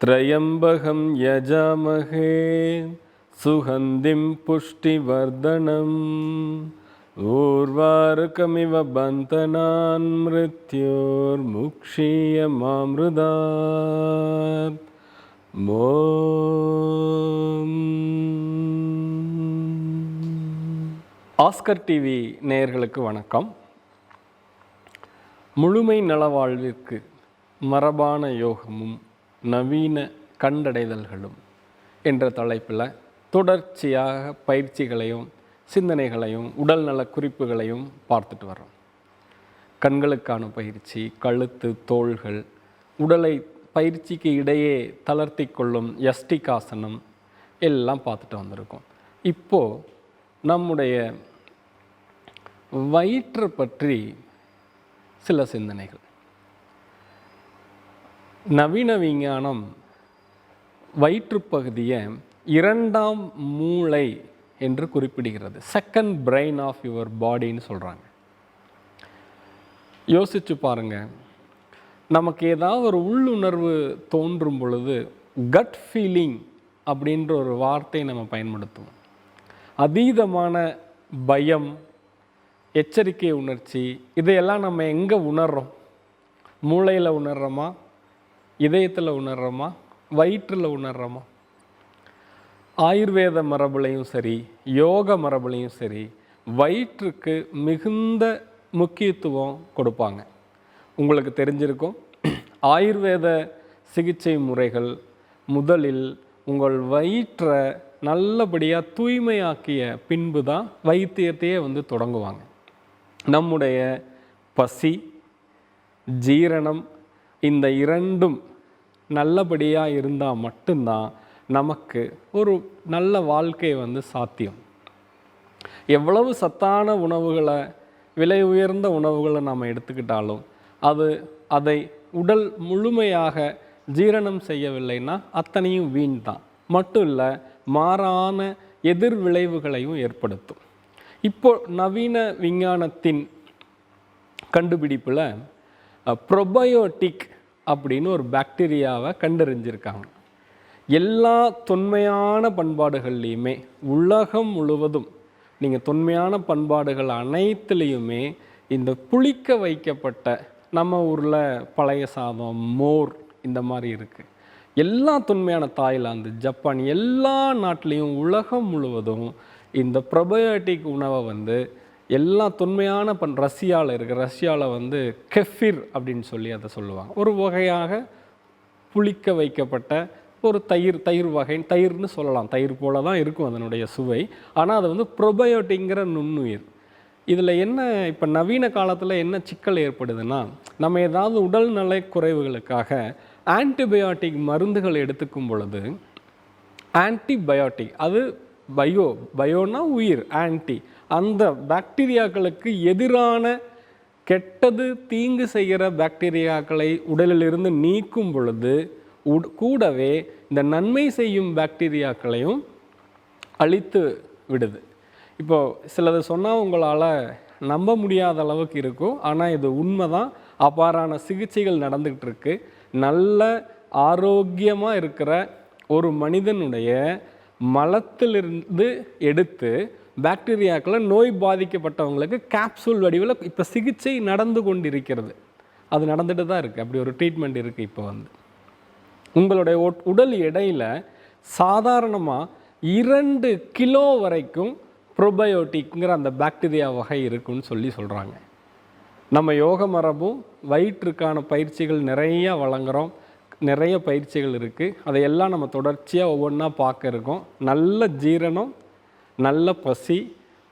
த்ரயம்பகம் யஜாமஹே சுகந்திம் புஷ்டிவர்தனம் ஊர்வாருகமிவ பந்தனான் மிருத்யோர் முக்ஷீயமாம்ருதாத். Oscar TV நேயர்களுக்கு வணக்கம். முழுமை நலவாழ்விற்கு மரபான யோகமும் நவீன கண்டடைதல்களும் என்ற தலைப்பில் தொடர்ச்சியாக பயிற்சிகளையும் சிந்தனைகளையும் உடல் நல குறிப்புகளையும் பார்த்துட்டு வரோம். கண்களுக்கான பயிற்சி, கழுத்து, தோள்கள், உடலை பயிற்சிக்கு இடையே தளர்த்தி கொள்ளும் யஷ்டிகாசனம் எல்லாம் பார்த்துட்டு வந்திருக்கோம். இப்போது நம்முடைய வயிற்றை பற்றி சில சிந்தனைகள். நவீன விஞ்ஞானம் வயிற்றுப்பகுதியை இரண்டாம் மூளை என்று குறிப்பிடுகிறது. செகண்ட் பிரெயின் ஆஃப் யுவர் பாடின்னு சொல்கிறாங்க. யோசிச்சு பாருங்கள், நமக்கு ஏதாவது ஒரு உள்ளுணர்வு தோன்றும் பொழுது கட் ஃபீலிங் அப்படின்ற ஒரு வார்த்தையை நம்ம பயன்படுத்துவோம். அதீதமான பயம், எச்சரிக்கை உணர்ச்சி, இதையெல்லாம் நம்ம எங்கே உணர்கிறோம்? மூளையில் உணர்கிறோமா, இதயத்தில் உணர்கிறோமா, வயிற்றில் உணர்கிறோமா? ஆயுர்வேத மரபுலையும் சரி, யோக மரபுலையும் சரி, வயிற்றுக்கு மிகுந்த முக்கியத்துவம் கொடுப்பாங்க. உங்களுக்கு தெரிஞ்சிருக்கும், ஆயுர்வேத சிகிச்சை முறைகள் முதலில் உங்கள் வயிற்றை நல்லபடியாக தூய்மையாக்கிய பின்பு தான் வைத்தியத்தையே தொடங்குவாங்க. நம்முடைய பசி, ஜீரணம், இந்த இரண்டும் நல்லபடியாக இருந்தால் மட்டும்தான் நமக்கு ஒரு நல்ல வாழ்க்கை சாத்தியம். எவ்வளவு சத்தான உணவுகளை, விலை உயர்ந்த உணவுகளை நாம் எடுத்துக்கிட்டாலும் அதை உடல் முழுமையாக ஜீரணம் செய்யவில்லைன்னா அத்தனையும் வீண் தான். மட்டும் இல்லை, மாறான எதிர் விளைவுகளையும் ஏற்படுத்தும். இப்போ நவீன விஞ்ஞானத்தின் கண்டுபிடிப்பில் ப்ரொபயோட்டிக் அப்படின்னு ஒரு பாக்டீரியாவை கண்டறிஞ்சிருக்காங்க. எல்லா தொன்மையான பண்பாடுகள்லையுமே, உலகம் முழுவதும் நீங்கள் தொன்மையான பண்பாடுகள் அனைத்துலேயுமே இந்த புளிக்க வைக்கப்பட்ட, நம்ம ஊரில் பழைய சாதம், மோர் இந்த மாதிரி இருக்குது. எல்லா தொன்மையான தாய்லாந்து, ஜப்பான், எல்லா நாட்டிலையும் உலகம் முழுவதும் இந்த ப்ரொபயோட்டிக் உணவை எல்லா தொன்மையான ரஷ்யாவில் இருக்குது. ரஷ்யாவில் கெஃபிர் அப்படின்னு சொல்லி அதை சொல்லுவாங்க. ஒரு வகையாக புளிக்க வைக்கப்பட்ட ஒரு தயிர் வகை, தயிர்னு சொல்லலாம். தயிர் போல தான் இருக்கும் அதனுடைய சுவை. ஆனால் அது ப்ரொபயோட்டிக்கிற நுண்ணுயிர். இதில் என்ன, இப்போ நவீன காலத்தில் என்ன சிக்கல் ஏற்படுதுன்னா, நம்ம ஏதாவது உடல்நல குறைவுகளுக்காக ஆன்டிபயோட்டிக் மருந்துகள் எடுத்துக்கும் பொழுது, ஆன்டிபயோட்டிக் அது பயோனா உயிர், ஆன்டி, அந்த பாக்டீரியாக்களுக்கு எதிரான கெட்டது தீங்கு செய்கிற பாக்டீரியாக்களை உடலிலிருந்து நீக்கும் பொழுது கூடவே இந்த நன்மை செய்யும் பாக்டீரியாக்களையும் அழித்து விடுது. இப்போது சிலது சொன்னால் உங்களால் நம்ப முடியாத அளவுக்கு இருக்கும். ஆனால் இது உண்மை தான். அவ்வாறான சிகிச்சைகள் நடந்துக்கிட்டு இருக்கு. நல்ல ஆரோக்கியமாக இருக்கிற ஒரு மனிதனுடைய மலத்திலிருந்து எடுத்து பாக்டீரியாக்களை, நோய் பாதிக்கப்பட்டவங்களுக்கு கேப்சூல் வடிவில் இப்போ சிகிச்சை நடந்து கொண்டு இருக்கிறது. அது நடந்துட்டு தான் இருக்குது. அப்படி ஒரு ட்ரீட்மெண்ட் இருக்குது. இப்போ உங்களுடைய உடல் எடையில் சாதாரணமாக 2 கிலோ வரைக்கும் ப்ரோபயோட்டிக்ங்கிற அந்த பாக்டீரியா வகை இருக்குன்னு சொல்கிறாங்க. நம்ம யோக மரபும் வயிற்றுக்கான பயிற்சிகள் நிறைய வழங்குகிறோம். நிறைய பயிற்சிகள் இருக்குது. அதையெல்லாம் நம்ம தொடர்ச்சியாக ஒவ்வொன்றா பார்க்க இருக்கோம். நல்ல ஜீரணம், நல்ல பசி,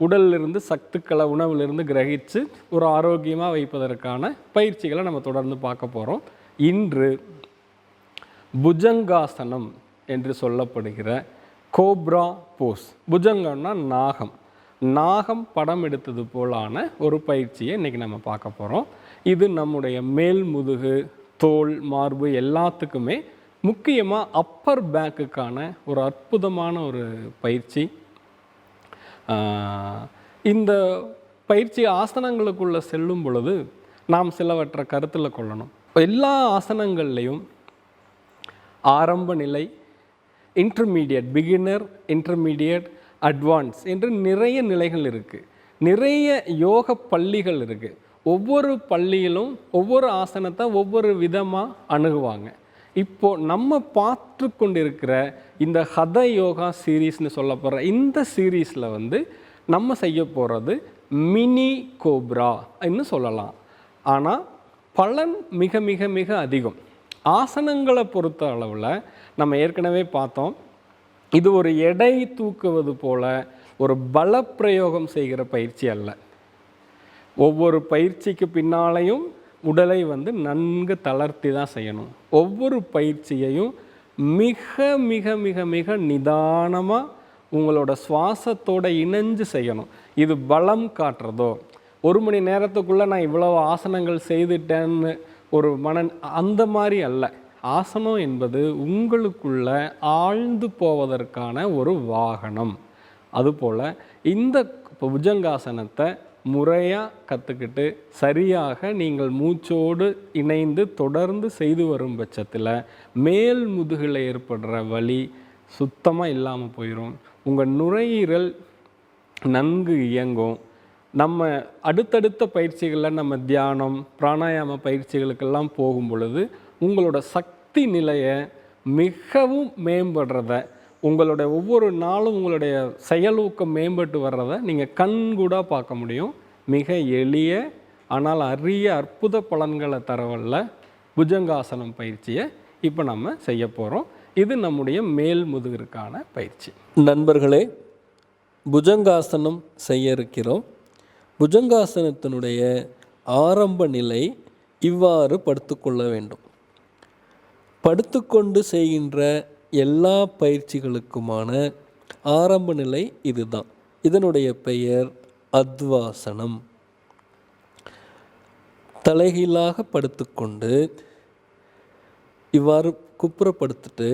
உடலிலிருந்து சத்துக்களை உணவிலிருந்து கிரகித்து ஒரு ஆரோக்கியமாக வைப்பதற்கான பயிற்சிகளை நம்ம தொடர்ந்து பார்க்க போகிறோம். இன்று புஜங்காசனம் என்று சொல்லப்படுகிற கோப்ரா போஸ். புஜங்கம்னா நாகம் படம் எடுத்தது போலான ஒரு பயிற்சியை இன்றைக்கி நம்ம பார்க்க போகிறோம். இது நம்முடைய மேல் முதுகு, தோல், மார்பு எல்லாத்துக்குமே, முக்கியமாக அப்பர் பேக்குக்கான ஒரு அற்புதமான ஒரு பயிற்சி. இந்த பயிற்சி ஆசனங்களுக்குள்ளே செல்லும் பொழுது நாம் சிலவற்றை கருத்தில் கொள்ளணும். எல்லா ஆசனங்கள்லையும் ஆரம்ப நிலை, இன்டர்மீடியட், பிகினர், இன்டர்மீடியட், அட்வான்ஸ் என்று நிறைய நிலைகள் இருக்குது. நிறைய யோக பள்ளிகள் இருக்குது. ஒவ்வொரு பள்ளியிலும் ஒவ்வொரு ஆசனத்தை ஒவ்வொரு விதமாக அணுகுவாங்க. இப்போது நம்ம பார்த்து கொண்டிருக்கிற இந்த ஹத யோகா சீரீஸ்னு சொல்ல போகிற இந்த சீரீஸில் நம்ம செய்ய போகிறது மினி கோப்ரா என்று சொல்லலாம். ஆனால் பலன் மிக மிக மிக அதிகம். ஆசனங்களை பொறுத்த அளவில் நம்ம ஏற்கனவே பார்த்தோம், இது ஒரு எடை தூக்குவது போல ஒரு பலப்பிரயோகம் செய்கிற பயிற்சி அல்ல. ஒவ்வொரு பயிற்சிக்கு பின்னாலையும் உடலை நன்கு தளர்த்தி தான் செய்யணும். ஒவ்வொரு பயிற்சியையும் மிக மிக மிக மிக நிதானமாக உங்களோட சுவாசத்தோடு இணைஞ்சு செய்யணும். இது பலம் காட்டுறதோ, 1 மணி நேரத்துக்குள்ளே நான் இவ்வளோ ஆசனங்கள் செய்துட்டேன்னு ஒரு அந்த மாதிரி அல்ல. ஆசனம் என்பது உங்களுக்குள்ள ஆழ்ந்து போவதற்கான ஒரு வாகனம். அதுபோல் இந்த புஜங்காசனத்தை முறையாக கற்றுக்கிட்டு சரியாக நீங்கள் மூச்சோடு இணைந்து தொடர்ந்து செய்து வரும் பட்சத்தில் மேல் முதுகில் ஏற்படுற வலி சுத்தமாக இல்லாமல் போயிடும். உங்கள் நுரையீரல் நன்கு இயங்கும். நம்ம அடுத்தடுத்த பயிற்சிகளில் நம்ம தியானம், பிராணாயாம பயிற்சிகளுக்கெல்லாம் போகும் பொழுது உங்களோட சக்தி நிலையை மிகவும் மேம்படுறத, உங்களுடைய ஒவ்வொரு நாளும் உங்களுடைய செயலூக்கம் மேம்பட்டு வர்றதை நீங்கள் கண்கூடாக பார்க்க முடியும். மிக எளிய ஆனால் அரிய அற்புத பலன்களை தரவல்ல புஜங்காசனம் பயிற்சியை இப்போ நம்ம செய்ய போகிறோம். இது நம்முடைய மேல் முதுகிற்கான பயிற்சி. நண்பர்களே, புஜங்காசனம் செய்ய இருக்கிறோம். புஜங்காசனத்தினுடைய ஆரம்ப நிலை இவ்வாறு படுத்துக்கொள்ள வேண்டும். படுத்துக்கொண்டு செய்கின்ற எல்லா பயிற்சிகளுக்குமான ஆரம்ப நிலை இதுதான். இதனுடைய பெயர் அத்வாசனம். தலைகீழாக படுத்துக்கொண்டு இவ்வாறு குப்புறப்படுத்திட்டு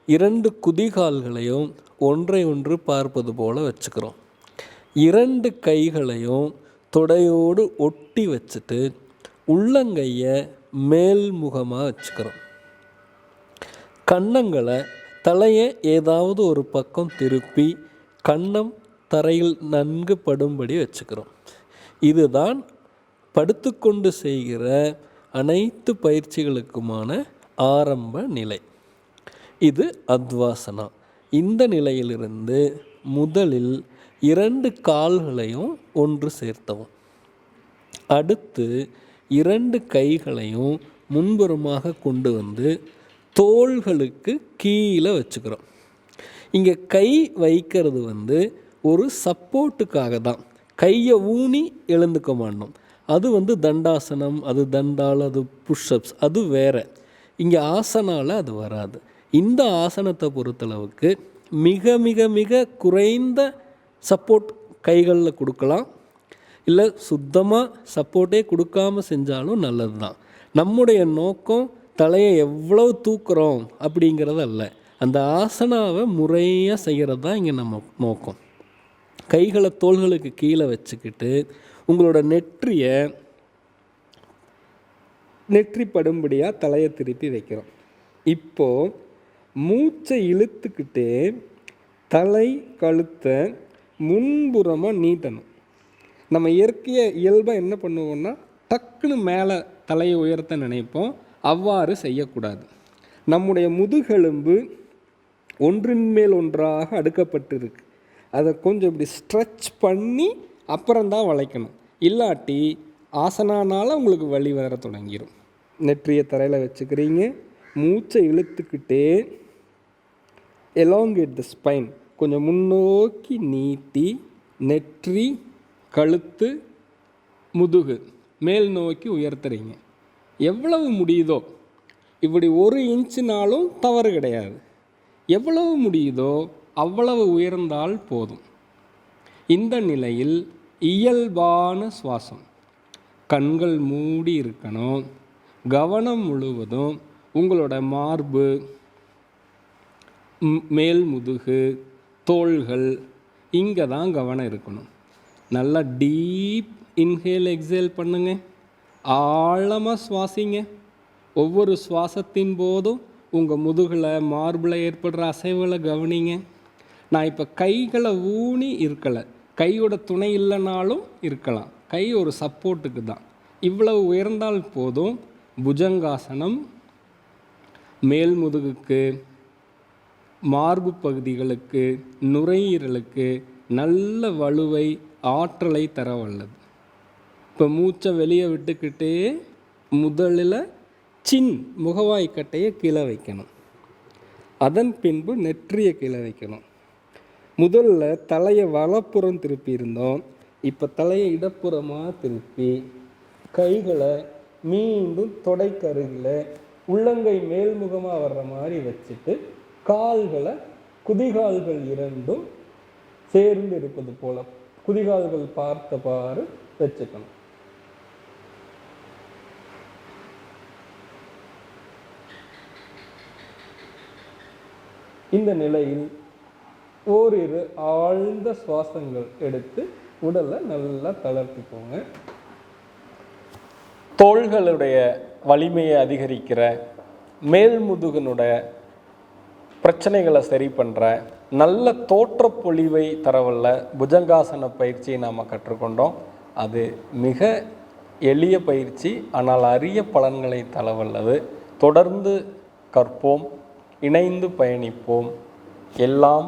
2 குதிகால்களையும் ஒன்றை ஒன்று பார்ப்பது போல வச்சுக்கிறோம். 2 கைகளையும் தொடையோடு ஒட்டி வச்சுட்டு உள்ளங்கையை மேல்முகமாக வச்சுக்கிறோம். கன்னங்களை, தலையை ஏதாவது ஒரு பக்கம் திருப்பி கன்னம் தரையில் நன்கு படும்படி வச்சுக்கிறோம். இதுதான் படுத்துக்கொண்டு செய்கிற அனைத்து பயிற்சிகளுக்குமான ஆரம்ப நிலை. இது அத்வாசனா. இந்த நிலையிலிருந்து முதலில் 2 கால்களையும் ஒன்று சேர்த்தவும். அடுத்து 2 கைகளையும் முன்புறமாக கொண்டு தோள்களுக்கு கீழே வச்சுக்கிறோம். இங்கே கை வைக்கிறது ஒரு சப்போர்ட்டுக்காக தான். கையை ஊனி எழுந்துக்க மாட்டோம். அது தண்டாசனம், அது தண்டால், அது புஷ்அப்ஸ், அது வேறு. இங்கே ஆசனால் அது வராது. இந்த ஆசனத்தை பொறுத்தளவுக்கு மிக மிக மிக குறைந்த சப்போர்ட் கைகளில் கொடுக்கலாம். இல்லை சுத்தமாக சப்போர்ட்டே கொடுக்காமல் செஞ்சாலும் நல்லது தான். நம்முடைய நோக்கம் தலையை எவ்வளவு தூக்குறோம் அப்படிங்கிறது அல்ல. அந்த ஆசனாவை முறையாக செய்கிறது தான் இங்கே நம்ம நோக்கம். கைகளை தோள்களுக்கு கீழே வச்சுக்கிட்டு உங்களோட நெற்றி படும்படியாக தலையை திருப்பி வைக்கிறோம். இப்போது மூச்சை இழுத்துக்கிட்டே தலை கழுத்தை முன்புறமாக நீட்டணும். நம்ம இயல்பாக என்ன பண்ணுவோம்னா டக்குன்னு மேலே தலையை உயர்த்த நினைப்போம். அவ்வாறு செய்யக்கூடாது. நம்முடைய முதுகெலும்பு ஒன்றின் மேல் ஒன்றாக அடுக்கப்பட்டிருக்கு. அதை கொஞ்சம் இப்படி ஸ்ட்ரெச் பண்ணி அப்புறம்தான் வளைக்கணும். இல்லாட்டி ஆசனானால் உங்களுக்கு வலி வர தொடங்கிடும். நெற்றியை தரையில் வச்சுக்கிறீங்க. மூச்சை இழுத்துக்கிட்டே எலாங்கேட் த ஸ்பைன், கொஞ்சம் முன்னோக்கி நீட்டி நெற்றி, கழுத்து, முதுகு மேல் நோக்கி உயர்த்துறீங்க. எவ்வளவு முடியுதோ, இப்படி 1 இன்ச்சுனாலும் தவறு கிடையாது. எவ்வளவு முடியுதோ அவ்வளவு உயர்ந்தால் போதும். இந்த நிலையில் இயல்பான சுவாசம், கண்கள் மூடி இருக்கணும். கவனம் முழுவதும் உங்களோட மார்பு, மேல் முதுகு, தோள்கள், இங்கே தான் கவனம் இருக்கணும். நல்லா டீப் இன்ஹேல் எக்ஸேல் பண்ணுங்க. ஆழமாக சுவாசிங்க. ஒவ்வொரு சுவாசத்தின் போதும் உங்கள் முதுகில் மார்பில் ஏற்படுற அசைவுகளை கவனிங்க. நான் இப்போ கைகளை ஊனி இருக்கலை, கையோட துணை இல்லைனாலும் இருக்கலாம், கை ஒரு சப்போர்ட்டுக்கு தான். இவ்வளவு உயர்ந்தால் போதும். புஜங்காசனம் மேல் முதுகுக்கு, மார்பு பகுதிகளுக்கு, நுரையீரலுக்கு நல்ல வலுவை, ஆற்றலை தர வல்லது. இப்போ மூச்சை வெளியே விட்டுக்கிட்டே முதலில் முகவாய்க்கட்டையை கீழே வைக்கணும். அதன் பின்பு நெற்றியை கீழே வைக்கணும். முதல்ல தலையை வலப்புறம் திருப்பி இருந்தோம், இப்போ தலையை இடப்புறமாக திருப்பி கைகளை மீண்டும் தொடைக்கருகில் உள்ளங்கை மேல்முகமாக வர்ற மாதிரி வச்சுட்டு கால்களை குதிகால்கள் இரண்டும் சேர்ந்து இருப்பது போல குதிகால்கள் பார்த்தவாறு வச்சுக்கணும். இந்த நிலையில் ஓரிரு ஆழ்ந்த சுவாசங்கள் எடுத்து உடலை நல்லா தளர்த்திக்கோங்க. தோள்களுடைய வலிமையை அதிகரிக்கிற, மேல் முதுகனுடைய பிரச்சனைகளை சரி பண்ணுற, நல்ல தோற்றப்பொழிவை தரவல்ல புஜங்காசன பயிற்சியை நாம் கற்றுக்கொண்டோம். அது மிக எளிய பயிற்சி, ஆனால் அரிய பலன்களை தரவல்லது. தொடர்ந்து கற்போம், இணைந்து பயணிப்போம். எல்லாம்